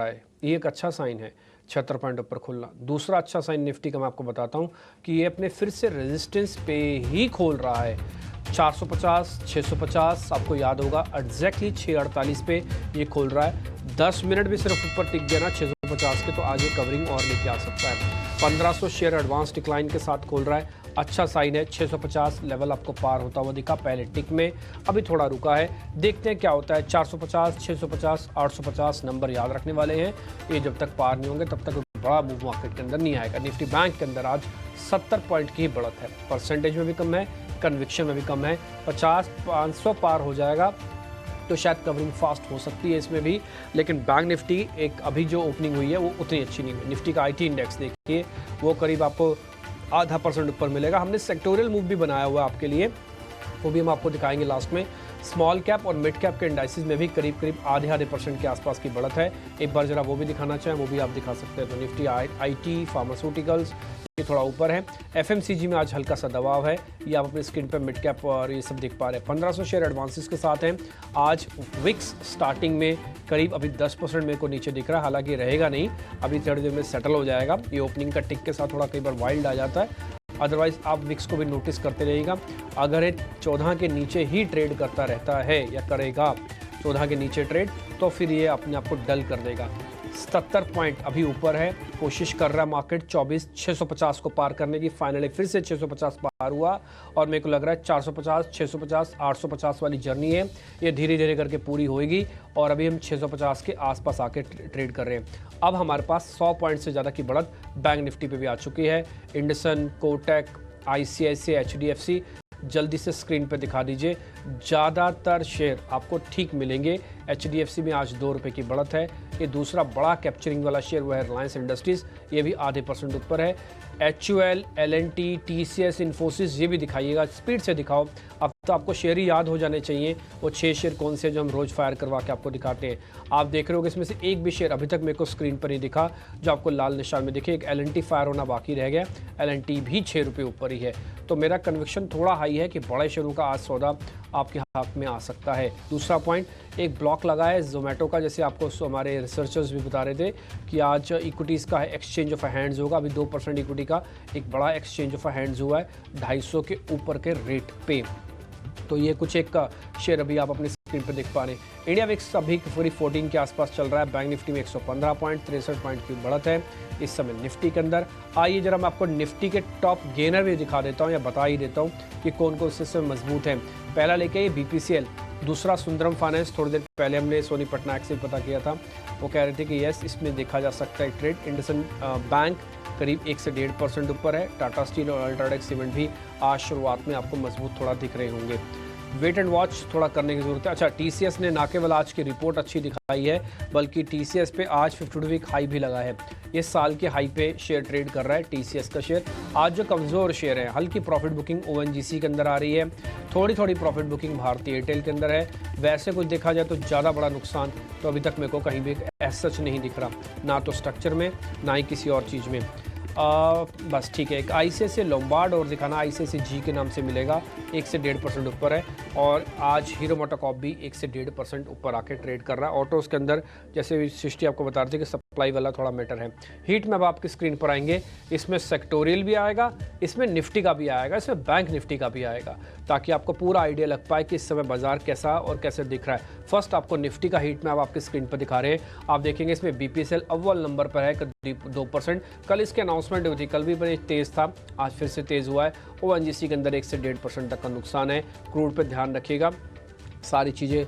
है, ये एक अच्छा साइन है 76 पॉइंट ऊपर खुलना। दूसरा अच्छा साइन निफ्टी का मैं आपको बताता हूँ कि ये अपने फिर से रेजिस्टेंस पे ही खोल रहा है। 450, 650 आपको याद होगा एग्जैक्टली 648 पे ये खोल रहा है। 10 मिनट भी सिर्फ ऊपर टिक गया ना 650 के, तो आज ये कवरिंग और लेके आ सकता है। 1500 शेयर एडवांस डिक्लाइन के साथ खोल रहा है, अच्छा साइन है। 650 लेवल आपको पार होता हुआ दिखा पहले टिक में, अभी थोड़ा रुका है, देखते हैं क्या होता है। 450, 650, 850 नंबर याद रखने वाले हैं, ये जब तक पार नहीं होंगे तब तक बड़ा मूव मार्केट के अंदर नहीं आएगा। निफ्टी बैंक के अंदर आज 70 पॉइंट की बढ़त है, परसेंटेज में भी कम है, कन्विक्शन में भी कम है। 50-500 पार हो जाएगा तो शायद कवरिंग फास्ट हो सकती है इसमें भी, लेकिन बैंक निफ्टी एक अभी जो ओपनिंग हुई है वो उतनी अच्छी नहीं है। निफ्टी का IT इंडेक्स देखिए, वो करीब आपको 0.5% ऊपर मिलेगा। हमने सेक्टोरियल मूव भी बनाया हुआ है आपके लिए, वो भी हम आपको दिखाएंगे लास्ट में। स्मॉल कैप और मिड कैप के इंडाइसिस में भी करीब आधे % के आसपास की बढ़त है। एक बार जरा वो भी दिखाना चाहें, वो भी आप दिखा सकते हैं। तो निफ्टी IT, फार्मास्यूटिकल्स ये थोड़ा ऊपर है। FMCG में आज हल्का सा दबाव है, ये आप अपनी स्क्रीन पर मिड कैप और ये सब देख पा रहे हैं। 1500 शेयर एडवांसेस के साथ हैं। आज विक्स स्टार्टिंग में करीब अभी 10% मेरे को नीचे दिख रहा है, हालांकि रहेगा नहीं, अभी थोड़ी देर में सेटल हो जाएगा। ये ओपनिंग का टिक के साथ थोड़ा कई बार वाइल्ड आ जाता है, अदरवाइज आप विक्स को भी नोटिस करते रहिएगा। अगर ये 14 के नीचे ही ट्रेड करता रहता है या करेगा 14 के नीचे ट्रेड, तो फिर ये अपने आप को डल कर देगा। 77 पॉइंट अभी ऊपर है, कोशिश कर रहा है मार्केट 24,650 को पार करने की। फाइनली फिर से 650 पार हुआ और मेरे को लग रहा है 450, 650, 850 वाली जर्नी है, ये धीरे धीरे करके पूरी होएगी और अभी हम 650 के आसपास आके ट्रेड कर रहे हैं। अब हमारे पास 100 पॉइंट से ज़्यादा की बढ़त बैंक निफ्टी पे भी आ चुकी है। इंडसन, कोटक, ICICI, HDFC जल्दी से स्क्रीन पे दिखा दीजिए। ज़्यादातर शेयर आपको ठीक मिलेंगे। HDFC में आज 2 रुपये की बढ़त है। ये दूसरा बड़ा कैप्चरिंग वाला शेयर वो है रिलायंस इंडस्ट्रीज़, ये भी आधे % ऊपर है। HUL, L&T, TCS, इन्फोसिस ये भी दिखाइएगा, स्पीड से दिखाओ। अब तो आपको शेयर ही याद हो जाने चाहिए, वो 6 शेयर कौन से जो हम रोज़ फायर करवा के आपको दिखाते हैं। आप देख रहे हो कि इसमें से एक भी शेयर अभी तक मेरे को स्क्रीन पर नहीं दिखा जो आपको लाल निशान में दिखे। एक L&T फायर होना बाकी रह गया, L&T भी 6 रुपये ऊपर ही है। तो मेरा कन्विक्शन थोड़ा हाई है कि बड़े शेयरों का आज सौदा आपके हाथ में आ सकता है। दूसरा पॉइंट, एक ब्लॉक लगा है जोमेटो का, जैसे आपको हमारे रिसर्चर्स भी बता रहे थे कि आज इक्विटीज़ का एक्सचेंज ऑफ हैंड्स होगा। अभी 2% इक्विटी का एक बड़ा एक्सचेंज ऑफ हैंड्स हुआ है 250 के ऊपर के रेट पे। तो ये कुछ एक शेयर अभी आप अपनी स्क्रीन पर देख पा रहे हैं। इंडिया विक्स अभी पूरी 14 के आसपास चल रहा है। बैंक निफ्टी में 115 पॉइंट, 63 पॉइंट की बढ़त है इस समय निफ्टी के अंदर। आइए जरा मैं आपको निफ्टी के टॉप गेनर भी दिखा देता हूँ या बता ही देता हूँ कि कौन कौन से इसमें मजबूत हैं। पहला लेके ये BPCL, दूसरा सुंदरम फाइनेंस, थोड़ी देर पहले हमने सोनी पटनायक से पता किया था, वो कह रहे थे कि यस इसमें देखा जा सकता है ट्रेड। इंडसन बैंक करीब 1 से 1.5% ऊपर है। टाटा स्टील और अल्ट्राटेक सीमेंट भी आज शुरुआत में आपको मजबूत थोड़ा दिख रहे होंगे। वेट एंड वॉच थोड़ा करने की जरूरत है। अच्छा, TCS ने ना केवल आज की रिपोर्ट अच्छी दिखाई है, बल्कि TCS पे आज 52 वीक हाई भी लगा है। ये साल के हाई पे शेयर ट्रेड कर रहा है TCS का शेयर। आज जो कमज़ोर शेयर है, हल्की प्रॉफिट बुकिंग ONGC के अंदर आ रही है, थोड़ी प्रॉफिट बुकिंग भारतीय एयरटेल के अंदर है। वैसे कुछ देखा जाए तो ज़्यादा बड़ा नुकसान तो अभी तक मेरे को कहीं भी ऐसा सच नहीं दिख रहा, ना तो स्ट्रक्चर में ना ही किसी और चीज़ में। बस ठीक है। एक ICICI लोम्बार्ड और दिखाना ICICI के नाम से मिलेगा, 1 से 1.5% ऊपर है। और आज हीरो मोटोकॉर्प भी 1 से 1.5% ऊपर आके ट्रेड कर रहा है। ऑटोज़ के अंदर जैसे सृष्टि आपको बता रहे थे कि सप्लाई वाला थोड़ा मैटर है। हीट में अब आपकी स्क्रीन पर आएंगे, इसमें सेक्टोरियल भी आएगा, इसमें निफ्टी का भी आएगा, इसमें बैंक निफ्टी का भी आएगा, ताकि आपको पूरा आइडिया लग पाए कि इस समय बाजार कैसा और कैसे दिख रहा है। फर्स्ट आपको निफ्टी का हीट में अब आपकी स्क्रीन पर दिखा रहे हैं। आप देखेंगे इसमें BPCL अव्वल नंबर पर है, करीब 2%। कल इसके अनाउंसमेंट हुई थी, कल भी बड़े तेज़ था, आज फिर से तेज़ हुआ है। ONGC के अंदर 1 से 1.5% तक का नुकसान है। क्रूड पर ध्यान रखिएगा, सारी चीज़ें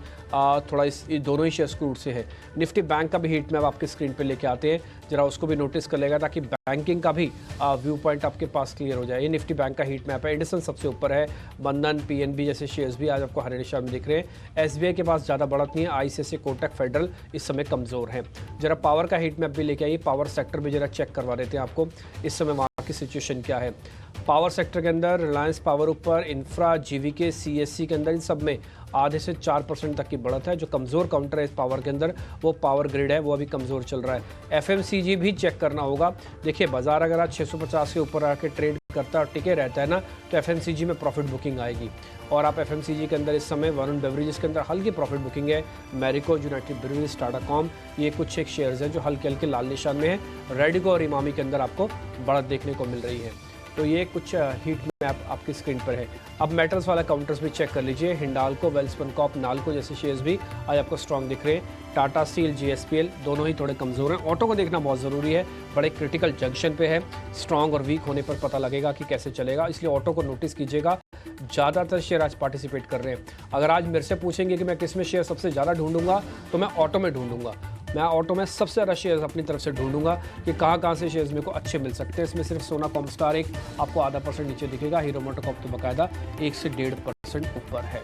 थोड़ा ये दोनों ही शेयर्स क्रूड से है। निफ्टी बैंक का भी हीट में अब आपकी स्क्रीन पे लेके आते हैं, जरा उसको भी नोटिस कर लेगा ताकि बैंकिंग का भी व्यू पॉइंट आपके पास क्लियर हो जाए। ये निफ्टी बैंक का हीट मैप है। इंडसन सबसे ऊपर है, बंधन, PNB जैसे शेयर्स भी आज आपको हरे निशान में दिख रहे हैं। SBI के पास ज़्यादा बढ़त नहीं है। ICICI, कोटक, फेडरल इस समय कमज़ोर हैं। जरा पावर का हीट मैप भी लेके आइए, पावर सेक्टर भी जरा चेक करवा देते हैं आपको इस समय वहाँ की सिचुएशन क्या है। पावर सेक्टर के अंदर रिलायंस पावर ऊपर, इंफ्रा, जीवीके, सीएससी के अंदर, इन सब में आधे से 4% तक की बढ़त है। जो कमज़ोर काउंटर है इस पावर के अंदर वो पावर ग्रिड है, वो अभी कमज़ोर चल रहा है। एफएमसीजी भी चेक करना होगा। देखिए बाजार अगर आज 650 के ऊपर आके ट्रेड करता और टिके रहता है ना, तो एफएमसीजी में प्रॉफिट बुकिंग आएगी। और आप एफएमसीजी के अंदर इस समय वरुण बेवरेजेस के अंदर हल्की प्रॉफिट बुकिंग है। मैरिको, यूनाइटेड ब्रूअरीज, टाटाकॉम, ये कुछ एक शेयर्स हैं जो हल्के हल्के लाल निशान में है। रेडिको और इमामी के अंदर आपको बढ़त देखने को मिल रही है। तो ये कुछ हीट मैप आपकी स्क्रीन पर है। अब मेटल्स वाला काउंटर्स भी चेक कर लीजिए। हिंडाल्को, वेल्सपन कॉप, नाल्को जैसे शेयर्स भी आज आपको स्ट्रॉन्ग दिख रहे हैं। टाटा स्टील, जीएसपीएल दोनों ही थोड़े कमज़ोर हैं। ऑटो को देखना बहुत ज़रूरी है, बड़े क्रिटिकल जंक्शन पे है। स्ट्रॉन्ग और वीक होने पर पता लगेगा कि कैसे चलेगा, इसलिए ऑटो को नोटिस कीजिएगा। ज़्यादातर शेयर आज पार्टिसिपेट कर रहे हैं। अगर आज मेरे से पूछेंगे कि मैं किस में शेयर सबसे ज़्यादा ढूंढूंगा, तो मैं ऑटो में ढूंढूंगा। मैं ऑटो में सबसे ज़्यादा शेयर्स अपनी तरफ से ढूंढूंगा कि कहाँ से शेयर्स मेरे को अच्छे मिल सकते हैं। इसमें सिर्फ सोना कॉमस्टार एक आपको आधा % नीचे दिखेगा। हीरो मोटोकॉर्प तो बाकायदा 1 से 1.5% ऊपर है।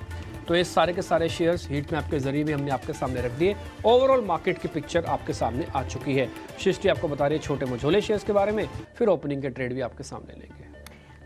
तो ये सारे के सारे शेयर्स हीट मैप के जरिए भी हमने आपके सामने रख दिए। ओवरऑल मार्केट की पिक्चर आपके सामने आ चुकी है। सृष्टि आपको बता रही है छोटे मझोले शेयर्स के बारे में, फिर ओपनिंग के ट्रेड भी आपके सामने लेंगे।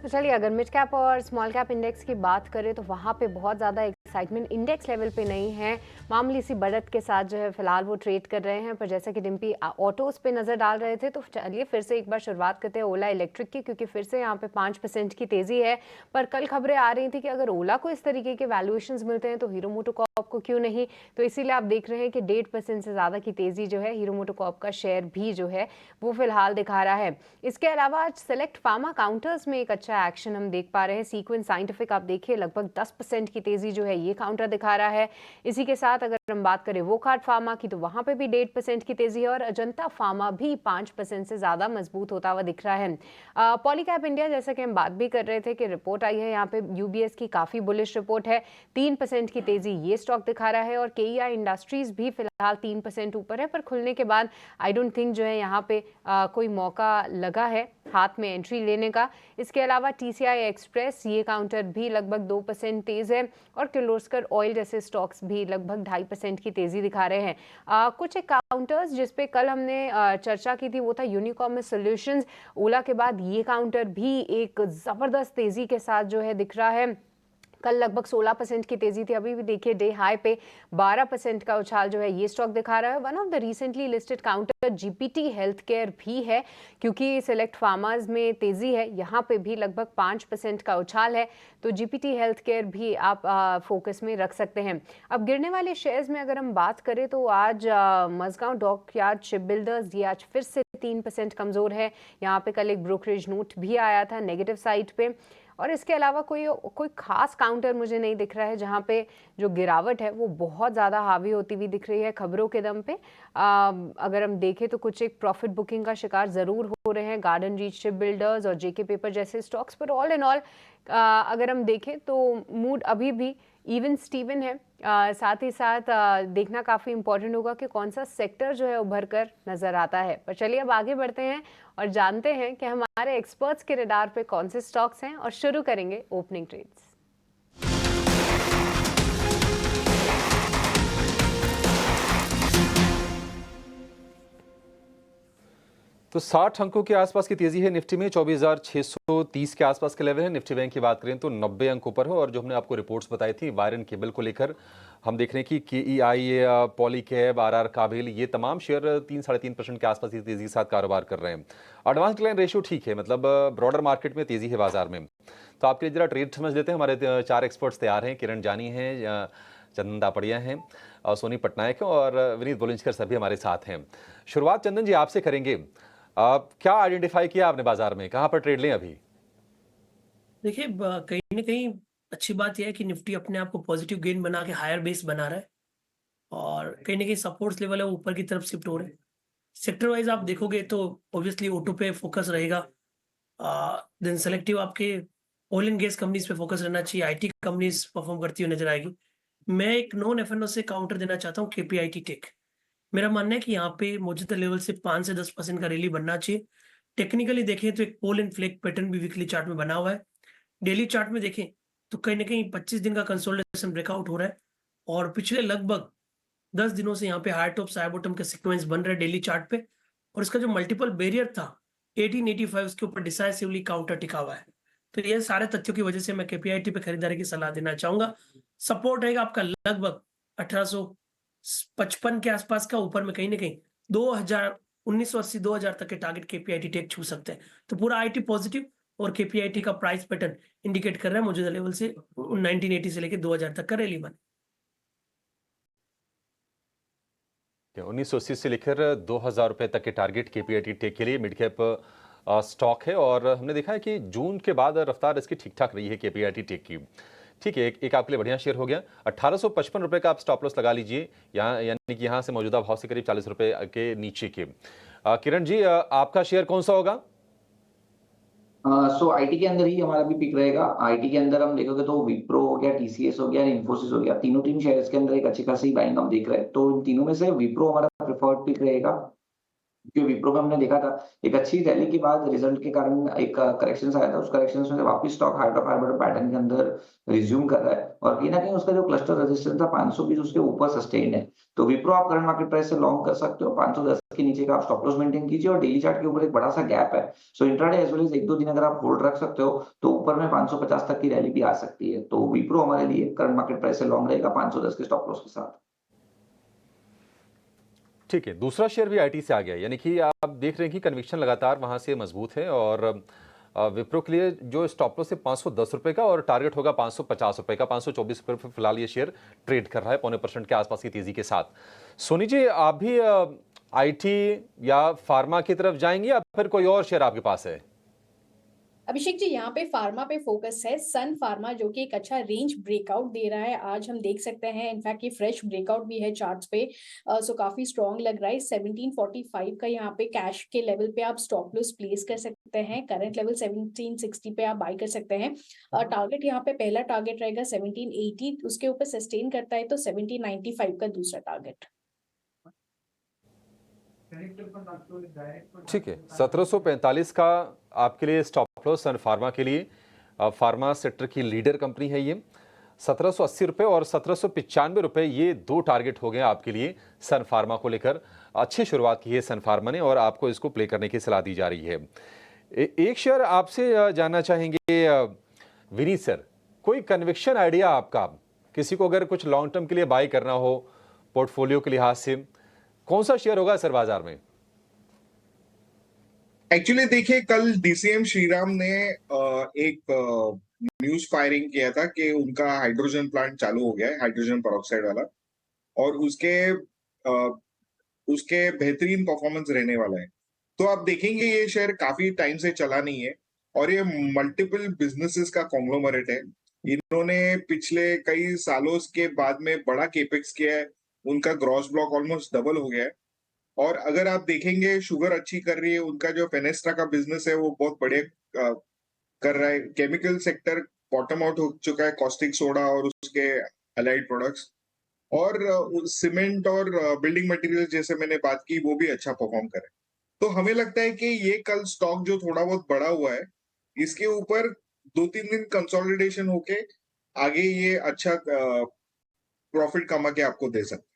तो चलिए, अगर मिड कैप और स्मॉल कैप इंडेक्स की बात करें तो वहाँ पे बहुत ज़्यादा एक्साइटमेंट इंडेक्स लेवल पे नहीं है। मामूली सी बढ़त के साथ जो है फिलहाल वो ट्रेड कर रहे हैं। पर जैसा कि डिम्पी ऑटोज़ पे नज़र डाल रहे थे, तो चलिए फिर से एक बार शुरुआत करते हैं ओला इलेक्ट्रिक की, क्योंकि फिर से यहाँ पे 5% की तेज़ी है। पर कल खबरें आ रही थी कि अगर ओला को इस तरीके के वैल्यूएशंस मिलते हैं तो हीरो मोटोकॉर्प को क्यों नहीं। तो इसीलिए आप देख रहे हैं कि 1.5% से ज़्यादा की तेज़ी जो है हीरो मोटोकॉर्प का शेयर भी जो है वो फिलहाल दिखा रहा है। इसके अलावा आज सेलेक्ट फार्मा काउंटर्स में एक अच्छा एक्शन हम देख पा रहे हैं। सीक्वेंस साइंटिफिक आप देखिए लगभग 10% की तेजी जो है ये काउंटर दिखा रहा है। इसी के साथ अगर हम बात करें वोकार्ट फार्मा की, तो वहां पे भी 1.5% की तेजी है और अजंता फार्मा भी 5% से ज्यादा मजबूत होता हुआ दिख रहा है। पॉलीकैप इंडिया, जैसा कि हम बात भी कर रहे थे कि रिपोर्ट आई है यहाँ पे यूबीएस की, काफी बुलिश रिपोर्ट है। 3% की तेजी ये स्टॉक दिखा रहा है और केईआई इंडस्ट्रीज भी फिलहाल 3% ऊपर है। पर खुलने के बाद आई डोंट थिंक जो है यहाँ पे कोई मौका लगा है हाथ में एंट्री लेने का। इसके अलावा टीसीआई एक्सप्रेस, ये काउंटर भी लगभग 2% तेज है और किर्लोस्कर ऑयल जैसे स्टॉक्स भी लगभग 2.5% की तेजी दिखा रहे हैं। कुछ एक काउंटर्स जिसपे कल हमने चर्चा की थी वो था यूनिकॉमर्स सॉल्यूशंस। ओला के बाद ये काउंटर भी एक जबरदस्त तेजी के साथ जो है दिख रहा है। कल लगभग 16% की तेजी थी, अभी भी देखिए डे हाई पे 12% का उछाल जो है ये स्टॉक दिखा रहा है। One of the recently listed counter GPT health care भी है, क्योंकि सिलेक्ट फार्माज में तेजी है, यहाँ पे भी लगभग 5% का उछाल है। तो जीपीटी हेल्थ केयर भी आप फोकस में रख सकते हैं। अब गिरने वाले शेयर्स में अगर हम बात करें तो आज मजगांव डॉकयार्ड शिप बिल्डर्स, ये आज फिर से 3% कमजोर है। यहाँ पे कल एक ब्रोकरेज नोट भी आया था नेगेटिव साइड पे। और इसके अलावा कोई खास काउंटर मुझे नहीं दिख रहा है जहां पे जो गिरावट है वो बहुत ज़्यादा हावी होती हुई दिख रही है खबरों के दम पे। अगर हम देखें तो कुछ एक प्रॉफिट बुकिंग का शिकार ज़रूर हो रहे हैं गार्डन रीच शिप बिल्डर्स और जेके पेपर जैसे स्टॉक्स। पर ऑल इन ऑल अगर हम देखें तो मूड अभी भी इवन स्टीवन है। साथ ही साथ देखना काफ़ी इंपॉर्टेंट होगा कि कौन सा सेक्टर जो है उभर कर नज़र आता है। पर चलिए अब आगे बढ़ते हैं और जानते हैं कि हमारे एक्सपर्ट्स के रडार पे कौन से स्टॉक्स हैं और शुरू करेंगे ओपनिंग ट्रेड्स। तो 60 अंकों के आसपास की तेजी है निफ्टी में। 24,630 के आसपास के लेवल है। निफ्टी बैंक की बात करें तो 90 अंकों पर है। और जो हमने आपको रिपोर्ट्स बताई थी वायर एंड केबल को लेकर, हम देख रहे हैं कि केईआई, पॉलीकैब, आरआर काबिल, ये तमाम शेयर 3-3.5% के आसपास की तेजी के साथ कारोबार कर रहे हैं। एडवांस डिक्लाइन रेशियो ठीक है, मतलब ब्रॉडर मार्केट में तेजी है बाजार में। तो आपके लिए जरा ट्रेड समझ लेते हैं। हमारे 4 एक्सपर्ट्स तैयार हैं। किरण जानी हैं, चंदन दापड़िया हैं, और सोनी पटनायक हैं, और विनीत बोलिंजकर सभी हमारे साथ हैं। शुरुआत चंदन जी आपसे करेंगे। क्या आइडेंटिफाई किया आपने बाजार में, कहां पर ट्रेड लें अभी? देखिए, कहीं ना कहीं अच्छी बात यह है कि निफ्टी अपने आप को पॉजिटिव गेन बना के हायर बेस बना रहा है और कहीं ना कहीं सपोर्ट्स लेवल है वो ऊपर की तरफ शिफ्ट हो रहे हैं। सेक्टर वाइज आप देखोगे तो ऑब्वियसली ऑटो पे फोकस रहेगा। देन सेलेक्टिव आपके ऑयल एंड गैस कंपनीज पे फोकस रहना चाहिए। आईटी कंपनीज परफॉर्म करती हुई नजर आएगी। मैं एक नॉन एफएनओ से काउंटर देना चाहता हूँ, केपीआईटी टेक। मेरा मानना है कि यहाँ पे मौजूदा लेवल से 5 से 10% का रैली बनना चाहिए। टेक्निकली देखें तो एक पोल एंड फ्लैग पैटर्न भी वीकली चार्ट में बना हुआ है। डेली चार्ट में देखें तो कहीं ना कहीं 25 दिन का कंसोलिडेशन ब्रेकआउट हो रहा है और पिछले लगभग 10 दिनों से यहाँ पे हाई टॉप साइड बॉटम के सीक्वेंस बन रहे हैं डेली चार्ट पे। और इसका जो मल्टीपल बैरियर था 1885, उसके ऊपर डिसाइसिवली काउंटर टिका हुआ है। तो ये सारे तथ्यों की वजह से मैं केपीआईटी पे खरीदारी की सलाह देना चाहूंगा। सपोर्ट रहेगा आपका लगभग 1855 के आसपास का, ऊपर में कहीं ना कहीं 2000 1980 2000 तक के टारगेट केपीआईटी टेक छू सकते हैं। तो पूरा आईटी पॉजिटिव, और केपीआईटी का प्राइस पैटर्न इंडिकेट कर रहा है मौजूदा लेवल से 1980 से लेकर 2000 तक का रैली बन। 1980 से लेकर 2000 रुपए तक के टारगेट केपीआईटी टेक के लिए मिड कैप स्टॉक है और हमने देखा है कि जून के बाद रफ्तार इसकी ठीक ठाक रही है केपीआईटी टेक की। ठीक है, एक आपके लिए बढ़िया शेयर हो गया। 1855 रुपए का आप स्टॉप लॉस लगा लीजिए, यहाँ यानी कि यहाँ से मौजूदा भाव से करीब 40 रुपए के नीचे के। किरण जी, आपका शेयर कौन सा होगा? सो आईटी के अंदर ही हमारा भी पिक रहेगा। आईटी के अंदर हम देखोगे तो विप्रो हो गया, टीसीएस हो गया, इन्फोसिस हो गया, तीन शेयर्स के अंदर एक अच्छी खासी बाइंग हम देख रहे हैं। तो इन तीनों में से विप्रो हमारा प्रेफर्ड पिक रहेगा, क्योंकि विप्रो में हमने देखा था एक अच्छी रैली के बाद रिजल्ट के कारण एक करेक्शन आया था। उस करेक्शन में से वापस stock height of Haber pattern के अंदर रिज्यूम कर रहा है, और कहीं ना कहीं उसका जो क्लस्टर रेजिस्टेंस था 520 उसके ऊपर सस्टेन है। तो विप्रो आप करंट मार्केट प्राइस से लॉन्ग कर सकते हो। 510 के नीचे का आप स्टॉप लॉस मेंटेन कीजिए, और डेली चार्ट के ऊपर एक बड़ा सा गैप है। सो इंट्राडे एज वेल एज एक दो दिन अगर आप होल्ड रख सकते हो तो ऊपर में 550 तक की रैली भी आ सकती है। तो विप्रो हमारे लिए करंट मार्केट प्राइस से लॉन्ग रहेगा 510 के स्टॉप लॉस के साथ। ठीक है, दूसरा शेयर भी आईटी से आ गया, यानी कि आप देख रहे हैं कि कन्विक्शन लगातार वहां से मजबूत है और विप्रो के लिए जो स्टॉप लॉस है 510 रुपए का और टारगेट होगा 550 रुपए का। 524 रुपए पर फिलहाल ये शेयर ट्रेड कर रहा है 0.25% के आसपास की तेजी के साथ। सोनी जी, आप भी आईटी या फार्मा की तरफ जाएंगे या फिर कोई और शेयर आपके पास है? अभिषेक जी, यहाँ पे फार्मा पे फोकस है। सन फार्मा जो कि एक अच्छा रेंज ब्रेकआउट दे रहा है, आज हम देख सकते हैं। इनफैक्ट ये फ्रेश ब्रेकआउट भी है चार्ट्स पे, सो काफी स्ट्रॉन्ग लग रहा है। 1745 का यहाँ पे कैश के लेवल पे आप स्टॉप लॉस प्लेस कर सकते हैं। करंट लेवल 1760 पे आप बाय कर सकते हैं। टारगेट यहाँ पे पहला टारगेट रहेगा 1780, उसके ऊपर सस्टेन करता है तो 1795 का दूसरा टारगेट। ठीक है, 1745 का आपके लिए स्टॉप लॉस सन फार्मा के लिए। फार्मा सेक्टर की लीडर कंपनी है ये। 1780 रुपए और 1795 रुपए ये दो टारगेट हो गए आपके लिए सन फार्मा को लेकर। अच्छी शुरुआत की है सन फार्मा ने और आपको इसको प्ले करने की सलाह दी जा रही है। एक शेयर आपसे जानना चाहेंगे विनीत सर, कोई कन्विक्शन आइडिया आपका, किसी को अगर कुछ लॉन्ग टर्म के लिए बाय करना हो पोर्टफोलियो के लिहाज से, कौन सा शेयर होगा सर बाजार में? एक्चुअली देखिए, कल डीसीएम श्रीराम ने एक न्यूज फायरिंग किया था कि उनका हाइड्रोजन प्लांट चालू हो गया है, हाइड्रोजन पेरोक्साइड वाला, और उसके बेहतरीन परफॉर्मेंस रहने वाला है। तो आप देखेंगे ये शेयर काफी टाइम से चला नहीं है और ये मल्टीपल बिजनेसेस का कॉन्ग्लोमरेट है। इन्होंने पिछले कई सालों के बाद में बड़ा केपेक्स किया है, उनका ग्रॉस ब्लॉक ऑलमोस्ट डबल हो गया है। और अगर आप देखेंगे शुगर अच्छी कर रही है, उनका जो फेनेस्ट्रा का बिजनेस है वो बहुत बढ़िया कर रहा है। केमिकल सेक्टर बॉटम आउट हो चुका है, कॉस्टिक सोडा और उसके अलाइड प्रोडक्ट्स, और सीमेंट और बिल्डिंग मटेरियल जैसे मैंने बात की वो भी अच्छा परफॉर्म करे। तो हमें लगता है कि ये कल स्टॉक जो थोड़ा बहुत बढ़ा हुआ है, इसके ऊपर 2-3 दिन कंसोलिडेशन होके आगे ये अच्छा प्रॉफिट कमा के आपको दे सकता है।